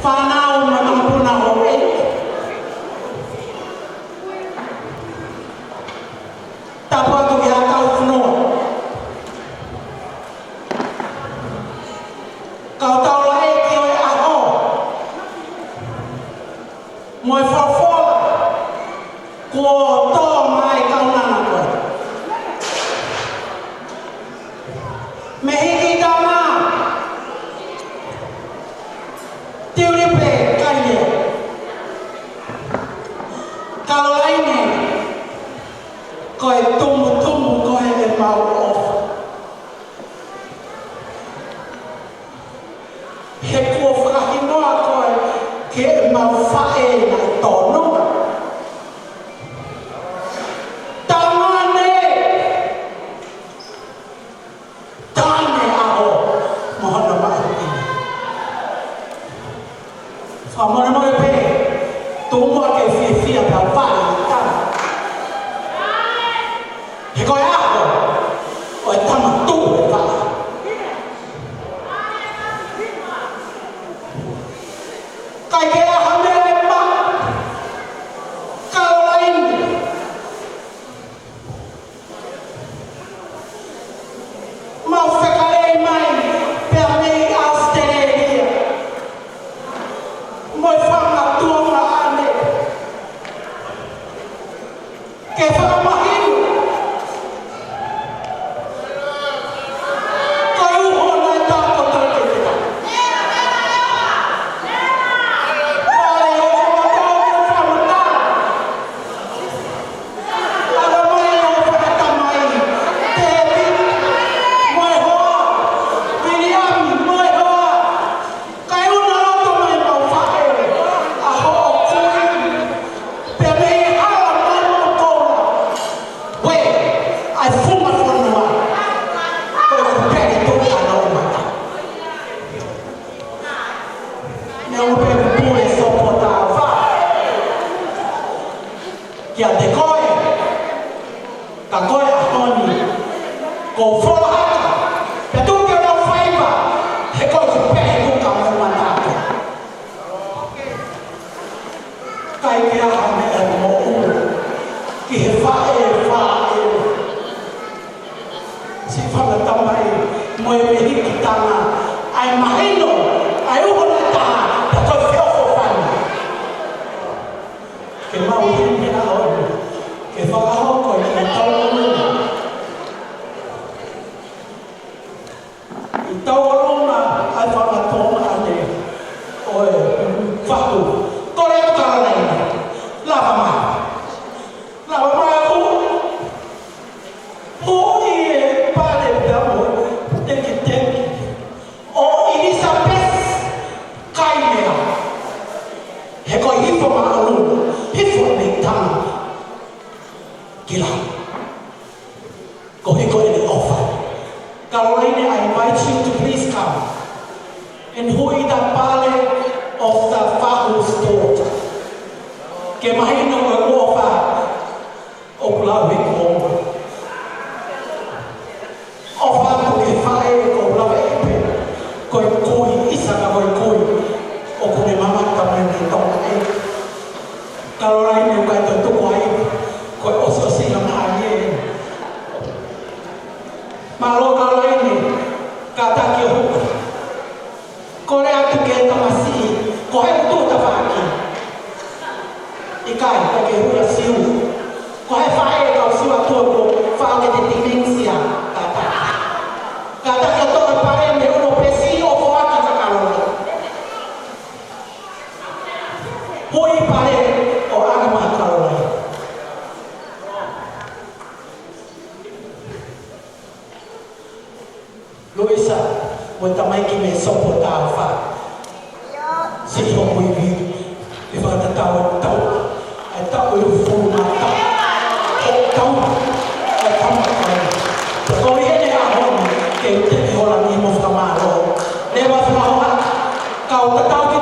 Whanau manampuna o e. Tapu atu ki hatau whanua. Kau tau lai ki o e aho. Moi whawhola. Ko tō mai kau nana koe. Me hiki tā mā. Tiuripe kaile. Kau lai ne. Koe tumu koe e mau ofa. He kua whakahinoa koe ke e mau whae na tōnunga. Tāngane! Tāne aho mohana mahi ina. Whamona moe pe, tōmua ke whiwhia pia whai i tāna. He koe aho, o e tama tū e whai. Kai ke aha mea e mā, Caroline. Mau whakarei mai, pia mei Australia. Moi whanga tuanga ane. Ke whakamahinu. Kai uho nai tāko tōke te tā. Whare o whamatau ke whamatau. Aga mai o whakatamai. Te pini. Moi hoa. William, moi hoa. Kai una roto mai mau whae. Aho o kui. Pea mei hala manu o tōna. We, ai funga whanua. Koe kuperi tōka nau mata. Nea o pe pue sopo tā wha. Kia te koe. Ka koe a honi. Ko whorahaka. Pea tūke o rau whaiva. He koe kuperi tōka nau mata. Kai ke aha me e mo uru. Ki he whae. Si whakatamai, moe me hiki tana. Ai mahino, ai uhona taha, ta koe whioho whanu. Ke mau hini a hoi, ke whakahoko i te taurona. I taurona, ai whanatona ane, oe, whaku. Kore o Caroline, lava mai. Lava mai a Hoi e pare damo, teki. O Elizabeth Kaimea. He koe hifo ma aluna, hifo e mei tana. Kila. Ko hiko e ne ofa. Caroline, I invite you to please come. And hui da pale of the Fahu's daughter. Ke mahino e ofa o kula hiko oma. O whātu ke whae ko lawe epe, koe kui, isa ka koe kui, o kune mamata mai ni tonga e. Caroline o kai tō tuku ai, koe oso singa maha e. Malo Caroline, ka taki o huka. Kore atu ke tamasi, ko he ututa whaaki. I kai, ko ke hura siu. Ko he whae kau siwa tuoko, whaake te demensia, ka taki. Kata ke toa pare me uno pesi o whaaki ka Caroline. Hoi pare o agama Caroline. Luisa, mo tamai ki me sopo tā wha. Si ho mui vi, e whakatatawa tau. E tau e ufu nā tau. O tau, e tamakare. Ko hene a honi, ke te hora ni mo whamaro. Rewa whahoa, kau tatau ki